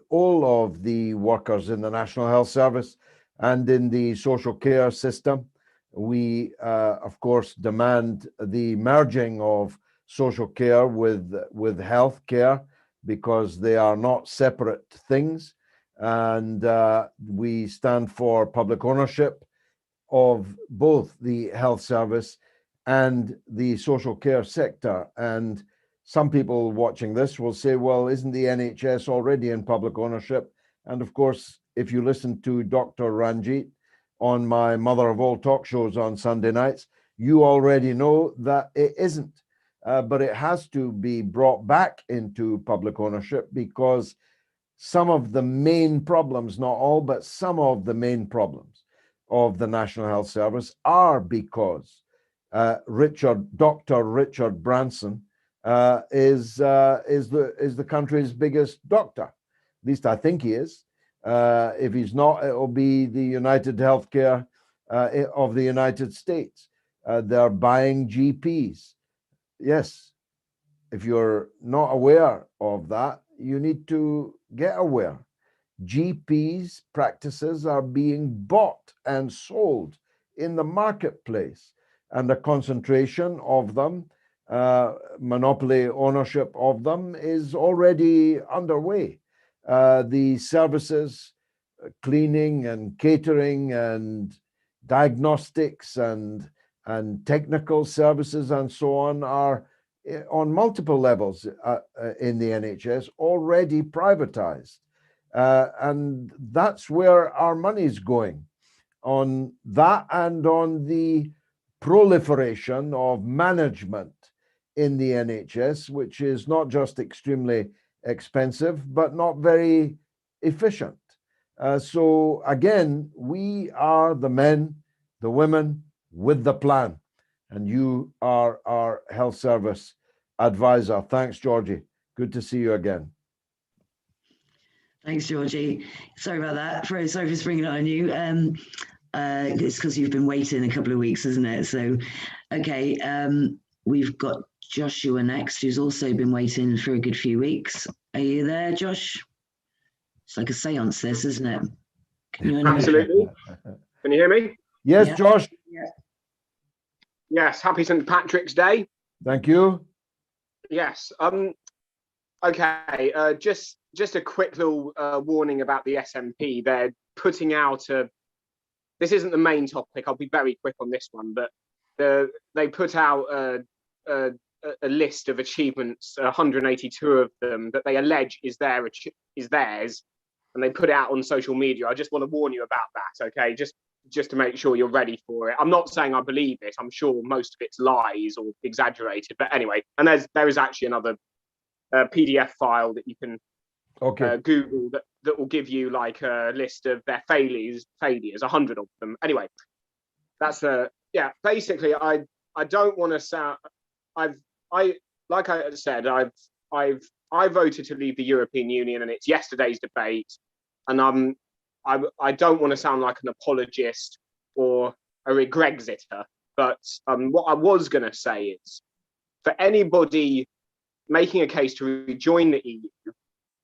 all of the workers in the National Health Service and in the social care system. We, of course, demand the merging of social care with health care, because they are not separate things. And we stand for public ownership of both the health service and the social care sector. And some people watching this will say, well, isn't the NHS already in public ownership? And of course, if you listen to Dr. Ranjit on my mother of all talk shows on Sunday nights, you already know that it isn't. But it has to be brought back into public ownership, because some of the main problems, not all, but some of the main problems of the National Health Service are because Dr. Richard Branson is the country's biggest doctor. At least I think he is. If he's not, it will be the United Healthcare of the United States. They're buying GPs. Yes, if you're not aware of that, you need to get aware. GPs' practices are being bought and sold in the marketplace, and the concentration of them, monopoly ownership of them, is already underway. The services, cleaning and catering and diagnostics and technical services and so on, are on multiple levels in the NHS already privatized. And that's where our money is going, on that and on the proliferation of management in the NHS, which is not just extremely expensive, but not very efficient. So again, we are the men, the women with the plan, and you are our health service advisor. Thanks, Georgie. Good to see you again. Thanks, Georgie. Sorry about that. Sorry for springing it on you. It's because you've been waiting a couple of weeks, isn't it? So, okay, we've got Joshua next, who's also been waiting for a good few weeks. Are you there, Josh? It's like a seance, this, isn't it? Can you Absolutely. Can you hear me? Yes, Yeah. Josh. Yeah. Yes. Happy St. Patrick's Day. Thank you. Yes. Okay. Just a quick little warning about the SNP. They're putting out a. This isn't the main topic. I'll be very quick on this one, but they put out a list of achievements, 182 of them that they allege is theirs, and they put it out on social media. I just want to warn you about that, okay? Just to make sure you're ready for it. I'm not saying I believe it. I'm sure most of it's lies or exaggerated, but anyway. And there is actually another PDF file that you can Google that will give you like a list of their failures, 100 of them. Anyway, that's yeah. Basically, I don't want to sound. Like I said, I voted to leave the European Union, and it's yesterday's debate, and I don't want to sound like an apologist or a Grexiter, but what I was going to say is, for anybody making a case to rejoin the EU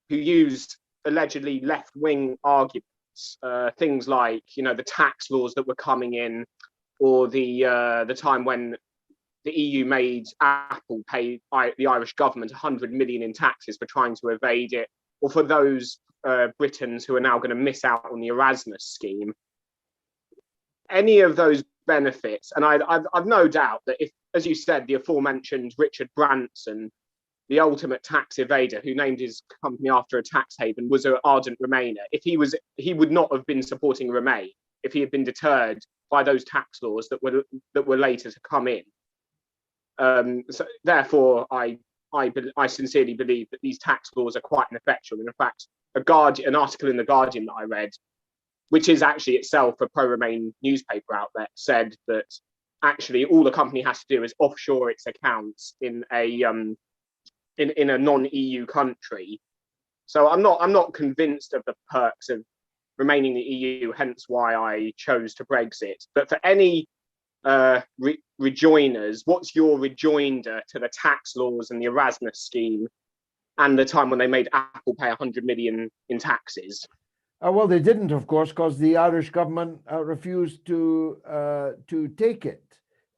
who used allegedly left-wing arguments, things like the tax laws that were coming in, or the time when the EU made Apple pay the Irish government 100 million in taxes for trying to evade it, or for those Britons who are now going to miss out on the Erasmus scheme. Any of those benefits, and I've no doubt that if, as you said, the aforementioned Richard Branson, the ultimate tax evader who named his company after a tax haven, was an ardent Remainer, he would not have been supporting Remain if he had been deterred by those tax laws that were later to come in. So therefore, I sincerely believe that these tax laws are quite ineffectual. And in fact, an article in the Guardian that I read, which is actually itself a pro-Remain newspaper outlet, said that actually all the company has to do is offshore its accounts in a non-EU country. So I'm not convinced of the perks of remaining in the EU, hence why I chose to Brexit. But for any rejoiners, what's your rejoinder to the tax laws and the Erasmus scheme and the time when they made Apple pay 100 million in taxes? Well, they didn't, of course, because the Irish government refused to take it,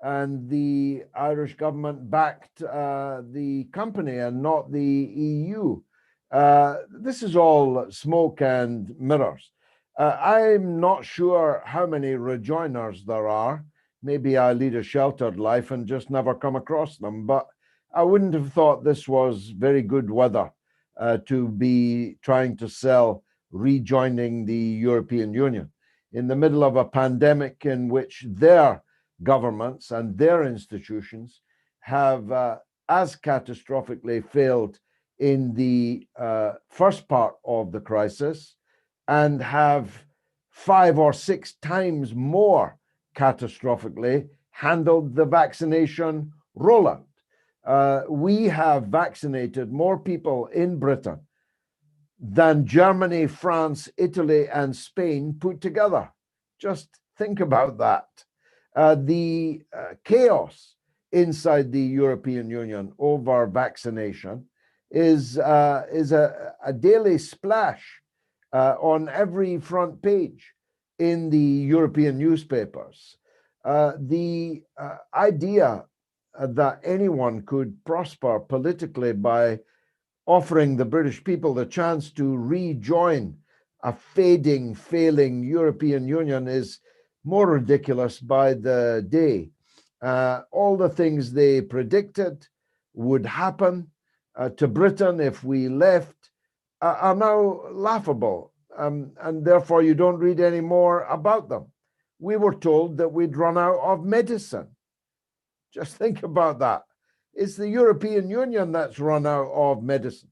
and the Irish government backed the company and not the EU. This is all smoke and mirrors. I'm not sure how many rejoiners there are. Maybe I lead a sheltered life and just never come across them, but I wouldn't have thought this was very good weather to be trying to sell rejoining the European Union in the middle of a pandemic in which their governments and their institutions have as catastrophically failed in the first part of the crisis and have 5 or 6 times more catastrophically handled the vaccination rollout. We have vaccinated more people in Britain than Germany, France, Italy, and Spain put together. Just think about that. The chaos inside the European Union over vaccination is a daily splash on every front page in the European newspapers. The idea that anyone could prosper politically by offering the British people the chance to rejoin a failing European Union is more ridiculous by the day. All the things they predicted would happen to Britain if we left are now laughable, and therefore you don't read any more about them. We were told that we'd run out of medicine. Just think about that. It's the European Union that's run out of medicine.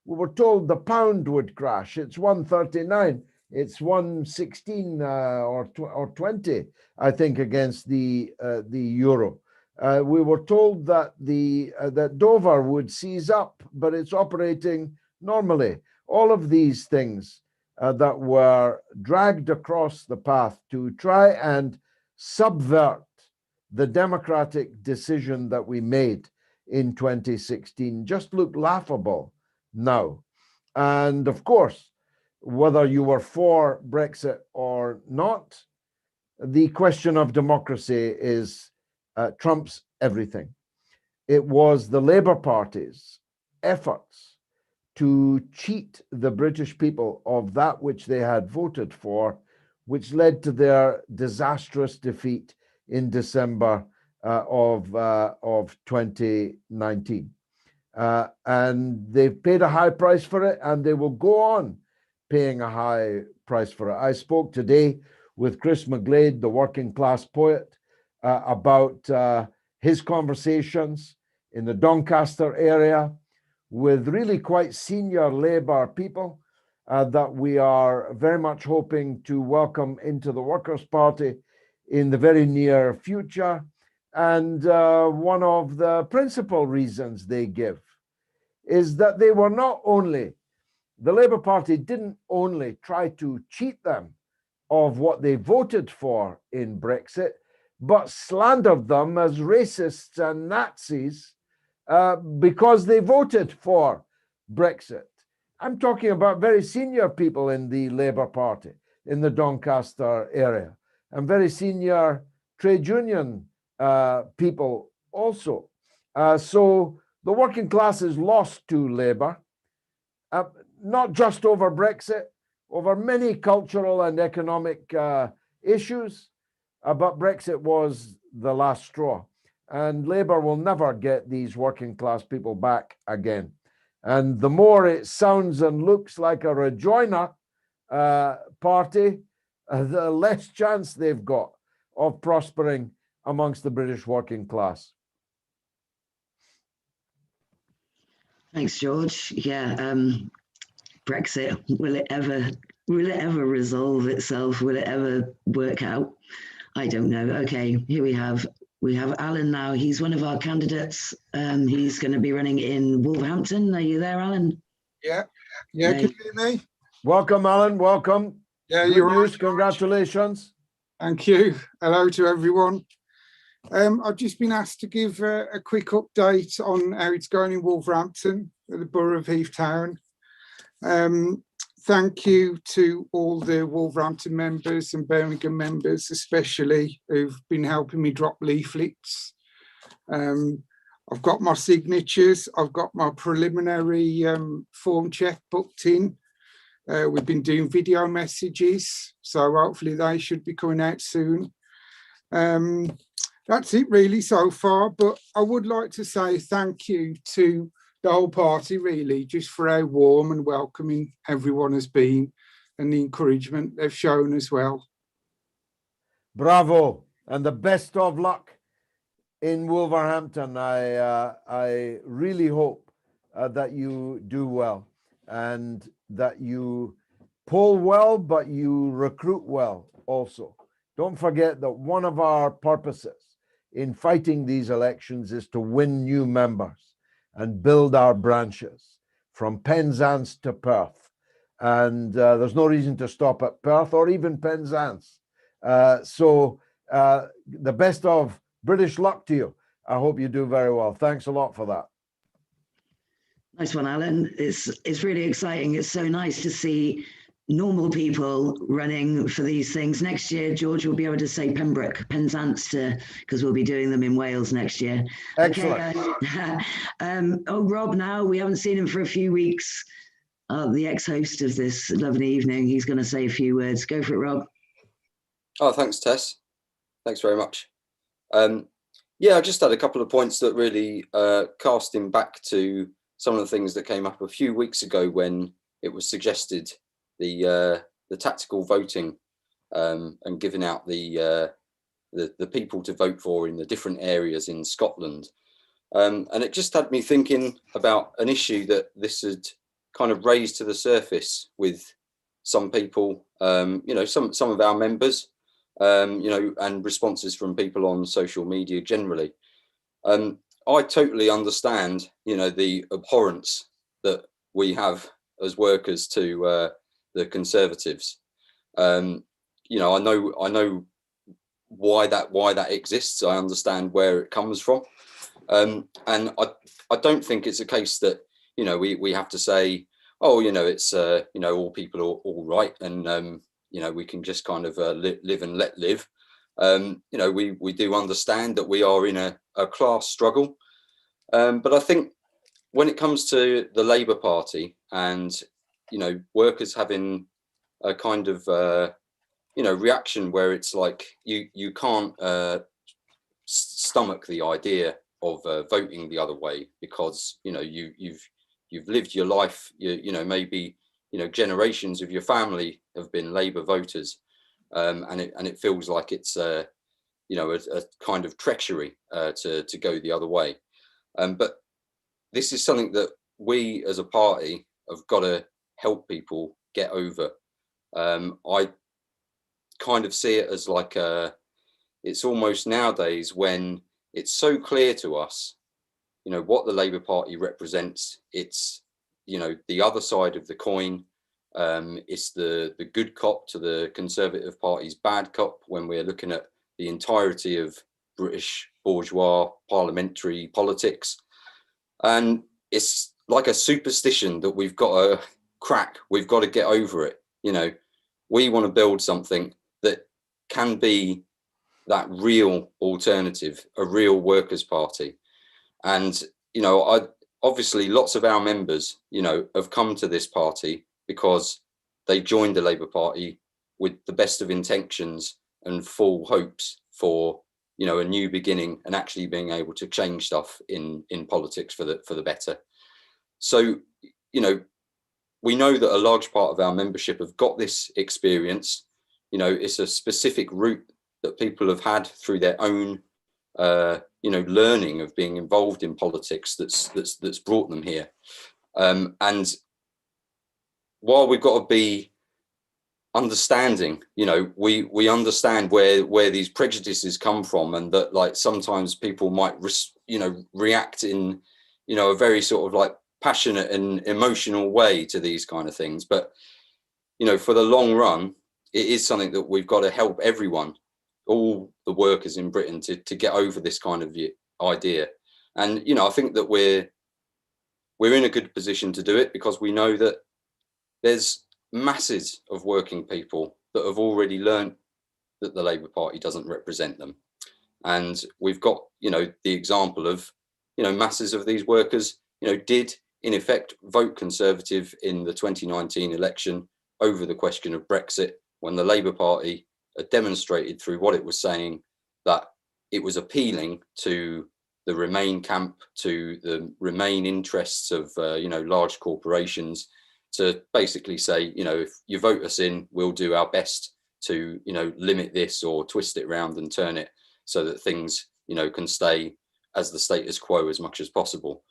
We were told the pound would crash. It's 139. It's 116 or 20, I think, against the euro. We were told that that Dover would seize up, but it's operating normally. All of these things that were dragged across the path to try and subvert the democratic decision that we made in 2016 just look laughable now. And of course, whether you were for Brexit or not, the question of democracy is trumps everything. It was the Labour Party's efforts to cheat the British people of that which they had voted for, which led to their disastrous defeat in December of 2019. And they've paid a high price for it, and they will go on paying a high price for it. I spoke today with Chris McGlade, the working class poet, about his conversations in the Doncaster area with really quite senior Labour people that we are very much hoping to welcome into the Workers' Party in the very near future. And one of the principal reasons they give is that they were not only, the Labour Party didn't only try to cheat them of what they voted for in Brexit, but slandered them as racists and Nazis because they voted for Brexit. I'm talking about very senior people in the Labour Party in the Doncaster area, and very senior trade union people also. So the working class is lost to Labour, not just over Brexit, over many cultural and economic issues, but Brexit was the last straw. And Labour will never get these working class people back again. And the more it sounds and looks like a rejoiner party, the less chance they've got of prospering amongst the British working class. Thanks, George. Yeah, Brexit, will it ever resolve itself? Will it ever work out? I don't know. Okay, here we have Alan now. He's one of our candidates. He's going to be running in Wolverhampton. Are you there, Alan? Yeah. Can you hear me? Welcome, Alan. Welcome. Yeah, good you're news. right. Congratulations. Thank you. Hello to everyone. I've just been asked to give a quick update on how it's going in Wolverhampton, the borough of Heath Town. Thank you to all the Wolverhampton members and Birmingham members, especially, who've been helping me drop leaflets. I've got my signatures. I've got my preliminary form check booked in. We've been doing video messages, so hopefully they should be coming out soon. That's it really so far, but I would like to say thank you to the whole party really, just for how warm and welcoming everyone has been and the encouragement they've shown as well. Bravo, and the best of luck in Wolverhampton. I really hope that you do well and that you poll well, but you recruit well also. Don't forget that one of our purposes in fighting these elections is to win new members and build our branches from Penzance to Perth. And there's no reason to stop at Perth or even Penzance. So the best of British luck to you. I hope you do very well. Thanks a lot for that. Nice one, Alan. It's really exciting. It's so nice to see normal people running for these things. Next year, George will be able to say Pembroke, Penzance, because we'll be doing them in Wales next year. Excellent. Okay, Rob now, we haven't seen him for a few weeks. The ex-host of this lovely evening, he's going to say a few words. Go for it, Rob. Oh, thanks, Tess. Thanks very much. Yeah, I just had a couple of points that really casting back to some of the things that came up a few weeks ago when it was suggested the tactical voting and giving out the people to vote for in the different areas in Scotland. And it just had me thinking about an issue that this had kind of raised to the surface with some people, you know, some of our members, you know, and responses from people on social media generally. I totally understand, you know, the abhorrence that we have as workers to the Conservatives. You know, I know why that exists. I understand where it comes from, and I don't think it's a case that, you know, we have to say, oh, you know, it's you know, all people are all right, and you know, we can just kind of live and let live. You know, we do understand that we are in a class struggle, but I think when it comes to the Labour Party and, you know, workers having a kind of you know, reaction where it's like you can't stomach the idea of voting the other way because, you know, you've lived your life, you know, maybe, you know, generations of your family have been Labour voters, and it feels like it's you know, a kind of treachery to go the other way. But this is something that we as a party have got to help people get over. I kind of see it as like it's almost nowadays when it's so clear to us, you know, what the Labour Party represents. It's, you know, the other side of the coin. It's the good cop to the Conservative Party's bad cop when we're looking at the entirety of British bourgeois parliamentary politics. And it's like a superstition that we've got to crack. We've got to get over it. You know, we want to build something that can be that real alternative, a real workers' party. And, you know, obviously lots of our members, you know, have come to this party because they joined the Labour Party with the best of intentions and full hopes for, you know, a new beginning and actually being able to change stuff in politics for the better. So, you know, we know that a large part of our membership have got this experience. You know, it's a specific route that people have had through their own, you know, learning of being involved in politics that's brought them here. And while we've got to be understanding, you know, we understand where these prejudices come from, and that like sometimes people might you know, react in, you know, a very sort of like passionate and emotional way to these kind of things. But, you know, for the long run, it is something that we've got to help everyone, all the workers in Britain, to get over this kind of idea. And, you know, I think that we're in a good position to do it because we know that there's masses of working people that have already learned that the Labour Party doesn't represent them. And we've got, you know, the example of, you know, masses of these workers, you know, did in effect vote Conservative in the 2019 election over the question of Brexit, when the Labour Party had demonstrated through what it was saying that it was appealing to the Remain camp, to the Remain interests of, you know, large corporations, to basically say, you know, if you vote us in, we'll do our best to, you know, limit this or twist it around and turn it so that things, you know, can stay as the status quo as much as possible.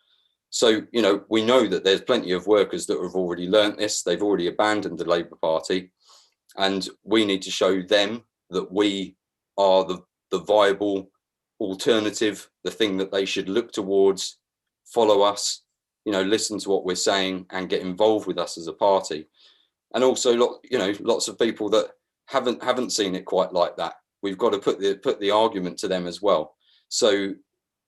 So, you know, we know that there's plenty of workers that have already learnt this. They've already abandoned the Labour Party, and we need to show them that we are the viable alternative, the thing that they should look towards, follow us, you know, listen to what we're saying and get involved with us as a party. And also, you know, lots of people that haven't seen it quite like that. We've got to put the argument to them as well. So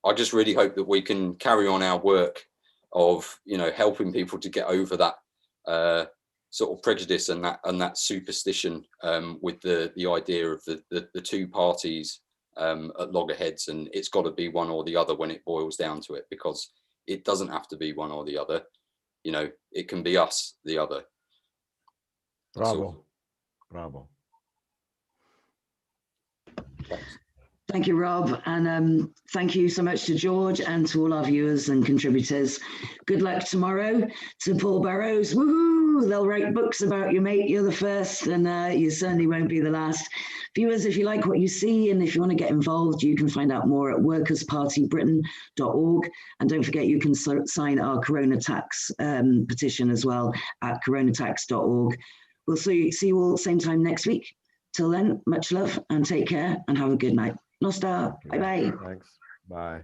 I just really hope that we can carry on our work of, you know, helping people to get over that sort of prejudice and that superstition with the idea of the two parties at loggerheads, and it's got to be one or the other when it boils down to it, because it doesn't have to be one or the other. You know, it can be us, the other. Bravo. Bravo. Thanks. Thank you, Rob. And thank you so much to George and to all our viewers and contributors. Good luck tomorrow to Paul Burrows. Woohoo! They'll write books about you, mate. You're the first, and you certainly won't be the last. Viewers, if you like what you see and if you want to get involved, you can find out more at workerspartybritain.org. And don't forget, you can sign our Corona Tax petition as well at coronatax.org. We'll see you all same time next week. Till then, much love and take care and have a good night. Nostar. Bye-bye. Thanks. Bye.